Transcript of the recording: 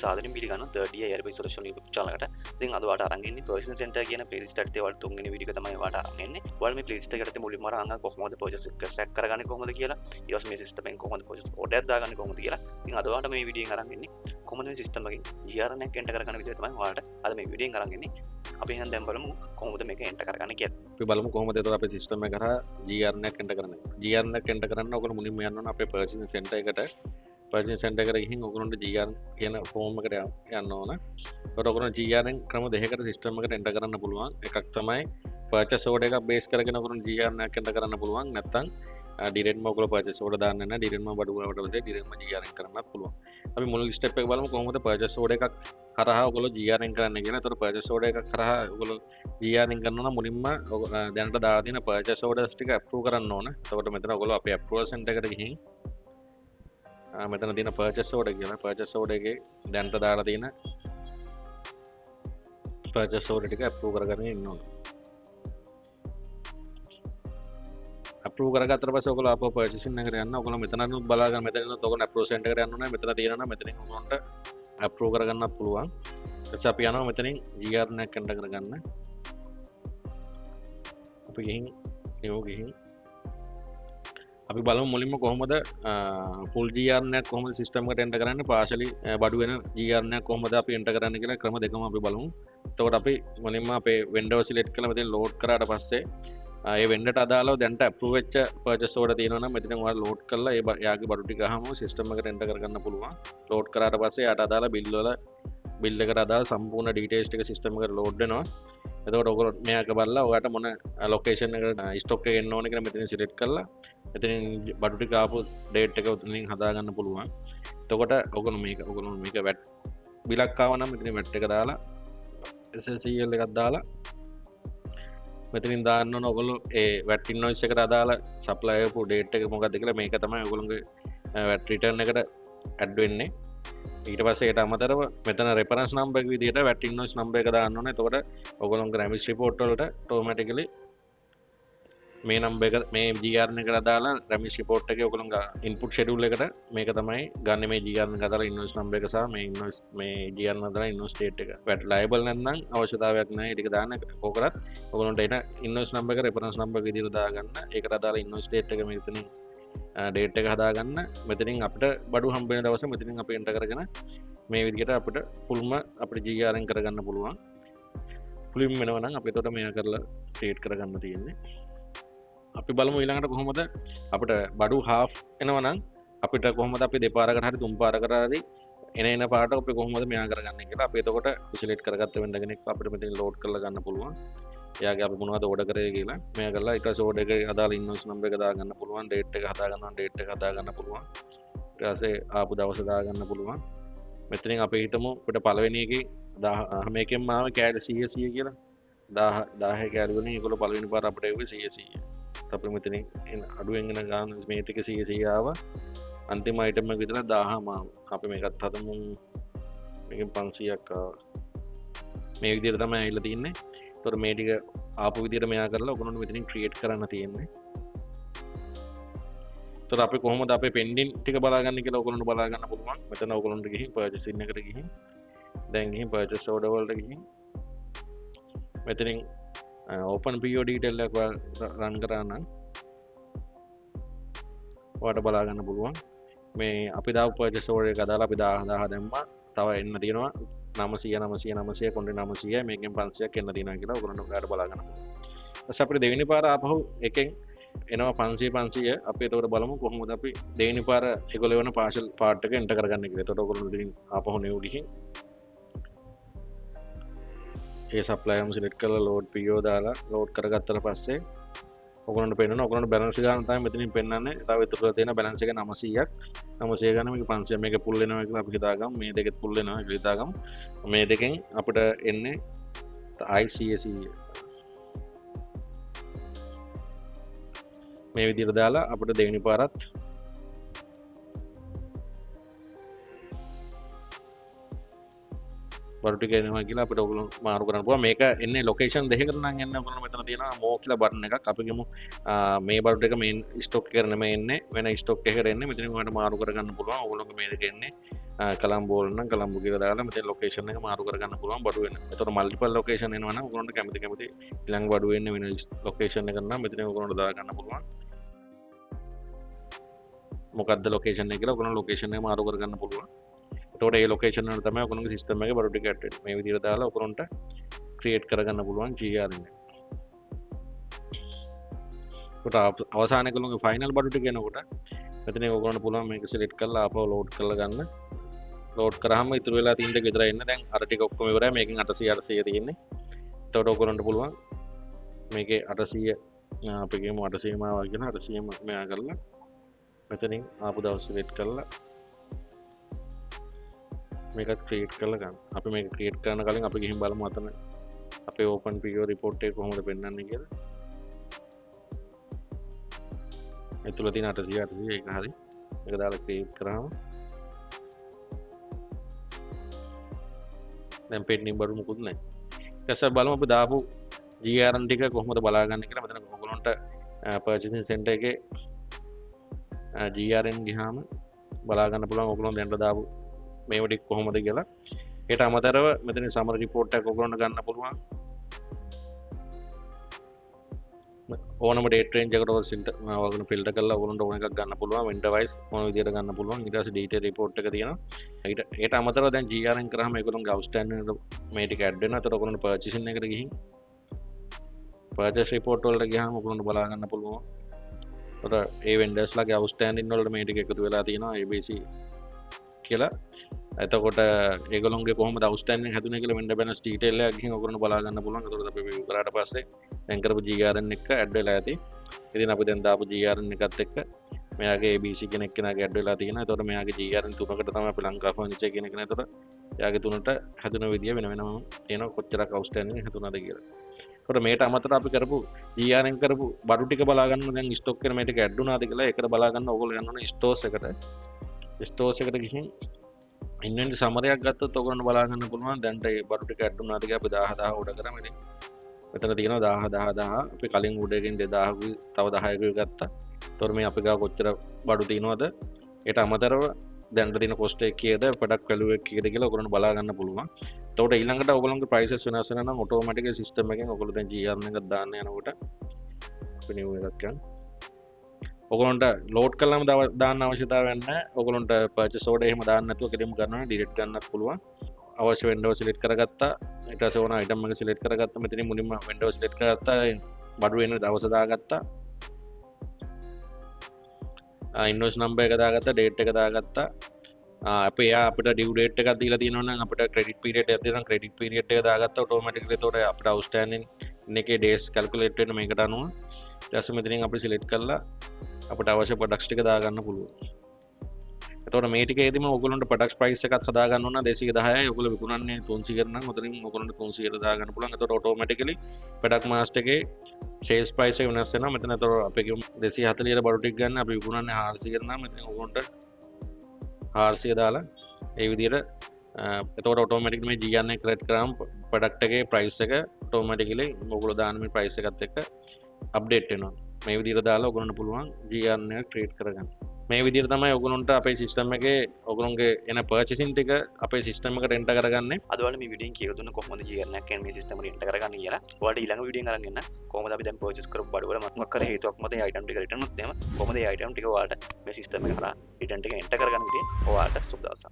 සාදරයෙන් පිළිගන්නවා 3D Airbase Solution YouTube channel එකට. ඉතින් අද ඔයාලට අරන් ඉන්නේ Purchasing Center කියන playlist එකේ ඔයාලට තුන්වෙනි වීඩියෝ එක තමයි ඔයාලට අරන් එන්නේ. ඔයාලා මේ playlist එකට මුලින්ම අරන් කොහොමද purchase එක track කරගන්නේ කොහොමද කියලා, ඊට පස්සේ මේ system එකෙන් කොහොමද purchase order එකක් දාගන්නේ කොහොමද කියලා. ඉතින් අද ඔයාලට මේ වීඩියෝ එකෙන් අරන් එන්නේ කොහොමද මේ system එකෙන් GRN එකක් enter කරගන්න විදිය තමයි ඔයාලට අද මේ වීඩියෝ එකෙන් අරන් එන්නේ. අපි එහෙනම් දැන් බලමු කොහොමද මේක enter කරගන්නේ කියලා. අපි බලමු කොහොමද ඒතර අපේ සිස්ටම් එක කරා GRN එක enter කරන්නේ. GRN එක enter කරන්න ඔයගොල්ලෝ මුලින්ම යන්න ඕන අපේ purchasing center එකට. purchasing center එකට ගිහින් ඔයගොල්ලන්ට GRN කියන form එකට යන්න ඕන. ඒකට ඔයගොල්ලෝ GRN ක්‍රම දෙකකට සිස්ටම් එකට enter කරන්න පුළුවන්. එකක් තමයි purchase order එකක් base කරගෙන ඔයගොල්ලෝ GRN එකක් enter කරන්න පුළුවන්. නැත්නම් direct ම ඔයගොල්ලෝ purchase order දාන්න නැහැ. direct ම බඩු වලට වලදී direct ම GRN කරන්නත් පුළුවන්. අපි මුල් step එක බලමු කොහොමද purchase order එකක් කරහා ඔයගොල්ලෝ GRN කරන්න කියලා. ඒතර purchase order එකක් කරහා ඔයගොල්ලෝ GRN කරනවා නම් මුලින්ම දැනට දාලා තියෙන purchase orders ටික approve කරන්න ඕන. එතකොට මෙතන ඔයගොල්ලෝ අපේ approval center එකට ගිහින් මෙතන තියෙන purchase order කියලා purchase order එකේ දැනට දාලා තියෙන purchase order ටික approve කරගෙන ඉන්න ඕන. approve කරගත්තට පස්සේ ඔයගොල්ලෝ අපෝ purchasing එකට යන්න. ඔයගොල්ලෝ මෙතනත් බලා ගන්න. මෙතන ඔයගොල්ලෝ approve center එකට යන්න ඕනේ. මෙතන තියෙනවා නම් මෙතනින් ඔයගොල්ලන්ට approve කරගන්නත් පුළුවන්. ඊට අපි යනවා මෙතනින් GRN එක enter කරගන්න. අපි ගිහින් අපි බලමු මුලින්ම කොහොමද full GRN එක කොහොමද system එකට enter කරන්නේ, partially බඩු වෙන GRN එක කොහොමද අපි enter කරන්නේ කියලා ක්‍රම දෙකම අපි බලමු. එතකොට අපි මුලින්ම අපේ vendor select කරලා මෙතන load කරාට පස්සේ ඒ vendor ට අදාළව දැන්ට approve වෙච්ච purchase order තියෙනවා නම් මෙතනින් ඔයාලා load කරලා එයාගේ බඩු ටික අහම system එකට enter කරගන්න පුළුවන්. load කරාට පස්සේ යාට අදාළ bill එකට අදාළ සම්පූර්ණ details ටික system එකට load වෙනවා. එතකොට ඔයගොල්ලෝ මෙයාක බලලා ඔයාලට මොන location එකට stock එක එන්න ඕනේ කියලා මෙතනින් select කරලා මෙතනින් බඩු ටික ආපු date එක උතනින් හදා ගන්න පුළුවන්. එතකොට ඔයගොල්ලෝ මේක VAT බිලක් ආව නම් මෙතනින් VAT එක දාලා SSCL එකක් දාලා මෙතනින් දාන්න ඕන ඔයගොල්ලෝ ඒ VAT invoice එකට අදාළ supply කරපු date එක මොකක්ද කියලා. මේක තමයි ඔයගොල්ලෝගේ VAT return එකට add වෙන්නේ. ඊට පස්සේ ඒට අමතරව මෙතන reference number එක විදිහට VAT invoice number එක දාන්න ඕනේ. එතකොට ඔයගොල්ලෝගේ remittance report වලට automatically මේ number එක මේ GRN එකට අදාළ remittance report එකේ ඔයගොල්ලෝගේ input schedule එකට මේක තමයි ගන්න. මේ GRN එකට අදාළ invoice number එක සහ මේ GRN අදාළ invoice date එක. VAT liable නැත්නම් අවශ්‍යතාවයක් නැහැ. ඒ ටික දාන්න. ඕකරත් ඔයගොල්ලන්ට එන invoice number එක reference number එක විදිහට දාගන්න. ඒකට අදාළ invoice date එක මෙතනින් date එක හදාගන්න. මෙතනින් අපිට බඩු හම්බ වෙන දවසේ මෙතනින් අපි enter කරගෙන මේ විදිහට අපිට fullම අපිට GRN කරගන්න පුළුවන්. fullම වෙනවා නම් අපි එතකොට මේක කරලා create කරගන්න තියෙන්නේ. අපි බලමු ඊළඟට කොහොමද අපිට බඩු half එනවා නම් අපිට කොහොමද අපි දෙපාරකට හරි තුන් පාරකට හරි එන පාට අපි කොහොමද මෙයා කරගන්නේ කියලා. අපි එතකොට select කරගත්ත වෙන්න කෙනෙක් අපිට මෙතන load කරලා ගන්න පුළුවන්. එයාගේ අපි මොනවද order කරේ කියලා මෙයා කරලා ඊට පස්සේ order එකේ අදාළ invoice number එක දාගන්න පුළුවන්. date එක හදා ගන්නවා. date එක හදා ගන්න පුළුවන්. ඊට පස්සේ ආපු දවස දාගන්න පුළුවන්. මෙතනින් අපි හිතමු අපිට පළවෙනි එකේ 10 මේකෙන්ම ආව කෑලි 100 කියලා 10 කෑලි වලින් ඒගොල්ලෝ පළවෙනි පාර අපිට එව්වේ 100. අපි මෙතනින් අඩුවෙන් එන ගාන මේ ටික 100 ආවා. අන්තිම item එක විතර 1000ම අපි මේකත් හදමු. මේකෙන් 500ක් ආවා. මේ විදිහට තමයි ඇවිල්ලා තින්නේ. ඒතකොට මේ ටික ආපු විදිහට මෙයා කරලා ඔයගොල්ලෝ මෙතනින් create කරන්න තියෙන්නේ. ඒතකොට අපි කොහොමද අපේ pending ටික බලාගන්නේ කියලා ඔයගොල්ලන්ට බලා ගන්න පුළුවන්. මෙතන ඔයගොල්ලන්ට ගිහින් purchasing එකට ගිහින් දැන් ගිහින් purchase order වලට ගිහින් මෙතනින් open PO detail එක run කරා නම් ඔයාලට බලා ගන්න පුළුවන්. මේ අපි දාපු purchase order එක දාලා අපි 1000 දැම්මා. තව එන්න තියෙනවා 900 කොණ්ඩේ 900 මේකෙන් 500ක් එන්න තියෙනවා කියලා ඔයගොල්ලන්ට ඔයාලට බලා ගන්න පුළුවන්. ඊට අපිට දෙවෙනි පාර ආපහු එකෙන් එනවා 500 අපි එතකොට බලමු කොහොමද අපි දෙවෙනි පාර ඒගොල්ලෝ වෙන parcel part එක enter කරගන්නේ කියලා. එතකොට ඔයගොල්ලෝ ඉතින් ආපහු new ගිහින් ඒ supplier එක select කරලා load PO දාලා load කරගත්තට පස්සේ ඔයගොල්ලන්ට පෙන්නනවා. ඔයගොල්ලන්ට balance ගන්න තමයි මෙතනින් පෙන්නන්නේ. තව ඉතුරු තියෙන balance එක 900ක්. 900 ගන්න මේක 500 මේක pull වෙනවා කියලා අපි හිතාගමු. මේ දෙකෙත් pull වෙනවා කියලා හිතාගමු. මේ දෙකෙන් අපිට එන්නේ ICAC මේ විදිහට දාලා අපිට දෙවෙනි පාරත් බඩු ටික එනවා කියලා අපිට ඔයගොල්ලෝ මාරු කරන්න පුළුවන්. මේක එන්නේ ලොකේෂන් දෙකකට නම් එන්නේ. ඔයගොල්ලෝ මෙතන තියෙනවා මෝ කියලා බටන් එකක්. අපි ගමු මේ බඩු ටික මේන් ස්ටොක් එකට නෙමෙයි එන්නේ. වෙන ස්ටොක් එකකට එන්නේ. මෙතනින් ඔයාලට මාරු කරගන්න පුළුවන්. ඔයගොල්ලෝගේ මේ දෙක එන්නේ කළම්බෝ වල නම් කළම්බෝ කියලා දාලා මෙතන ලොකේෂන් එක මාරු කරගන්න පුළුවන් බඩු වෙන. ඒතකොට මල්ටිපල් ලොකේෂන් එනවා නම් ඔයගොල්ලන්ට කැමති ඊළඟ බඩු වෙන්නේ වෙන ලොකේෂන් එකක් නම් මෙතන ඔයගොල්ලන්ට දා ගන්න පුළුවන්. මොකක්ද ලොකේෂන් එක කියලා ඔයගොල්ලෝ ලොකේෂන් එක මාරු කරගන්න පුළුවන්. එතකොට ඒ ලොකේෂන් වල තමයි ඔයගොල්ලෝගේ සිස්ටම් එකේ බඩු ටික ඇඩ් වෙන්නේ. මේ විදිහට දාලා ඔයගොල්ලන්ට ක්‍රියේට් කරගන්න පුළුවන් GRN එක. කොට අවසානයේ ඔයගොල්ලෝගේ ෆයිනල් බඩු ටික එනකොට මෙතන ඔයගොල්ලන්ට පුළුවන් මේක සිලෙක්ට් කරලා ආපහු ලෝඩ් කරලා ගන්න. ලෝඩ් කරාම ඉතුරු වෙලා තියෙන ටික විතරයි එන්නේ. දැන් අර ටික ඔක්කොම ඉවරයි. මේකෙන් 800 තියෙන්නේ. එතකොට ඔයගොල්ලන්ට පුළුවන් මේකේ 800 අපි කියමු 800 මාවා කියන 800 මෙයා කරලා මෙතනින් ආපු දවස් සිලෙක්ට් කරලා මේකත් ක්‍රියේට් කරලා ගන්න. අපි මේක ක්‍රියේට් කරන කලින් අපි ගිහින් බලමු අතන අපේ ඕපන් PO report එක කොහොමද පෙන්වන්නේ කියලා. ඒ තුල තියෙන 800 ඒක හරි. ඒක දාලා ක්‍රියේට් කරාම දැන් පෙන්ඩින් බඩු මුකුත් නැහැ. ඊට පස්සේ බලමු අපි දාපු GRN ටික කොහොමද බලාගන්නේ කියලා. මෙතන ඔයගොල්ලන්ට purchasing center එකේ GRN ගියාම බලා ගන්න පුළුවන් ඔයගොල්ලෝ දැන්ට දාපු මේව ටික කොහොමද කියලා. ඒට අමතරව මෙතන සමර report එකක් ඔයගොල්ලන්ට ගන්න පුළුවන්. ඕනම date range එකට ඔයගොල්ලෝ ෆිල්ටර් කරලා ඔයගොල්ලන්ට ඕන එකක් ගන්න පුළුවන්. vendor wise ඕන විදියට ගන්න පුළුවන්. ඊට පස්සේ detail report එක තියෙනවා. ඒට අමතරව දැන් GRN කරාම ඒගොල්ලන්ගේ outstanding මේ ටික add වෙනවා. ඒතකොට ඔයගොල්ලන්ට purchasing එකට ගිහින් purchase report වලට ගියාම ඔයගොල්ලන්ට බලා ගන්න පුළුවන්. ඒ වෙන්ඩර්ස් ලගේ අවස්ටෑන්ඩින් වලට මේ ටික එකතු වෙලා තියෙනවා ABC කියලා. එතකොට ඒගොල්ලෝගේ කොහොමද අවස්ටෑන්ඩින් හැදුනේ කියලා වෙන්ඩර් බැලන්ස් ඩීටේල් එකක් ගිහින් ඔයගොල්ලන්ට බලා ගන්න පුළුවන්. එතකොට අපි මේ කරාට පස්සේ දැන් කරපු GRN එක ඇඩ් වෙලා ඇති. ඉතින් අපි දැන් දාපු GRN එකත් එක්ක මෙයාගේ ABC කෙනෙක් කෙනාගේ ඇඩ් වෙලා තියෙනවා. එතකොට මෙයාගේ GRN තුනකට තමයි අපි ලංකා ෆර්නිචර් කියන එක නේද. එයාගේ තුනට හැදුන විදිය වෙන වෙනම තියෙනවා කොච්චරක් අවස්ටෑන්ඩින් හැදුනද කියලා. කොට මේට අමතර අපි කරපු GRN කරපු බඩු ටික බලා ගන්න දැන් ස්ටොක් කරන මේ ටික ඇඩ් වුණාද කියලා ඒකට බලා ගන්න ඕගොල්ලෝ යන්න ඕනේ ස්ටෝර්ස් එකට. ස්ටෝර්ස් එකට ගිහින් ඉන්වෙන්ටරි සමරයක් ගත්තොත් ඔයගොල්ලන්ට බලා ගන්න පුළුවන් දැන්ට මේ බඩු ටික ඇඩ් වුණාද කියලා අපි 10000 ඕඩර් කරා. මෙතන තියෙනවා 10000 අපි කලින් ඕඩර් එකෙන් 2000 තව 10ක ගත්තා. ඒතොර මේ අපි ගාව කොච්චර බඩු තියෙනවද? ඒට අමතරව දැන්ට තියෙන කොස්ට් එක කීයද ප්‍රොඩක්ට් වැලියු එක කීයද කියලා ඔයගොල්ලන්ට බලා ගන්න පුළුවන්. එතකොට ඊළඟට ඔයගොල්ලන්ගේ ප්‍රයිසස් වෙනස් වෙනවා නම් ඔටෝමැටිකලි සිස්ටම් එකෙන් ඔයගොල්ලෝ දැන් GRN එකක් දාන්න යනකොට අපි නිව් එකක් ගන්න. ඔයගොල්ලන්ට ලෝඩ් කළාම දාන්න අවශ්‍යතාවයක් නැහැ. ඔයගොල්ලන්ට පර්චේස් ඕඩර් එහෙම දාන්න නැතුව කෙලින්ම කරනවා නම් ඩිලීට් ගන්නත් පුළුවන්. අවශ්‍ය වෙන්ඩෝ සිලෙක්ට් කරගත්තා. ඊට පස්සේ ඕන අයිටම් එක සිලෙක්ට් කරගත්තා. මෙතනින් මුලින්ම වෙන්ඩෝ සිලෙක්ට් කරගත්තා. බඩු වෙන දවස දාගත්තා. ඉන්වොයිස් නම්බර් එක දාගත්තා. ඩේට් එක දාගත්තා. අපේ අපිට ඩියු ඩේට් එකක් දීලා තියෙනවා නම් අපිට ක්‍රෙඩිට් පීරියඩ් එකක් තියෙනවා. ක්‍රෙඩිට් පීරියඩ් එක දාගත්තා ඔටෝමැටිකලි. එතකොට අපිට අවුට්ස්ටෑන්ඩින් එකේ ඩේස් කැල්කියුලේට් වෙන මේකට අනුව ඊට පස්සේ මෙතනින් අපි සිලෙක්ට් කරලා අපිට අවශ්‍ය ප්‍රොඩක්ට්ස් ටික දාගන්න පුළුවන්. එතකොට මේ ටිකේදීම ඔයගොල්ලන්ට ප්‍රොඩක්ට් ප්‍රයිස් එකක් හදා ගන්න ඕන 210යි. ඔයගොල්ලෝ විකුණන්නේ 300 නම් උතනින් ඔයගොල්ලන්ට 300ට දාගන්න පුළුවන්. එතකොට ඔටෝමැටිකලි ප්‍රොඩක්ට් මාස්ටර් එකේ සේල්ස් ප්‍රයිස් එක වෙනස් වෙනවා. මෙතන එතකොට අපි කියමු 240ට බඩු ටික ගන්න අපි විකුණන්නේ 400කට නම් මෙතන ඔයගොල්ලන්ට 400 දාලා ඒ විදිහට එතකොට ඔටෝමැටිකලි මේ GRN එක ක්‍රියේට් කරාම ප්‍රොඩක්ට් එකේ ප්‍රයිස් එක ඔටෝමැටිකලි ඔයගොල්ලෝ දාන මේ ප්‍රයිස් එකත් එක්ක අප්ඩේට් වෙනවා. මේ විදිහට දාලා ඔයගොල්ලන්ට පුළුවන් GRN එක ක්‍රියේට් කරගන්න. මේ විදිහට තමයි ඔයගොල්ලන්ට අපේ සිස්ටම් එකේ ඔයගොල්ලන්ගේ එන පර්චේසින් ටික අපේ සිස්ටම් එකට එන්ටර් කරගන්නේ. අද ඔයාලා මේ වීඩියෝෙන් කියලා දුන්න කොහොමද GRN එක මේ සිස්ටම් එකට එන්ටර් කරගන්නේ කියලා. ඔයාලට ඊළඟ වීඩියෝෙන් අරන් එන්න කොහොමද අපි දැන් පර්චේස් කරපු බඩු වල මොකක් කර හේතුවක් මත මේ අයිටම් ටික රිටර්න් උත් එහෙම කොහොමද මේ අයිටම් ටික ඔයාලට මේ සිස්ටම් එක හරහා රිටර්න් ටික එන්ටර් කරගන්න විදිය ඔයාලට සුබ දවසක්.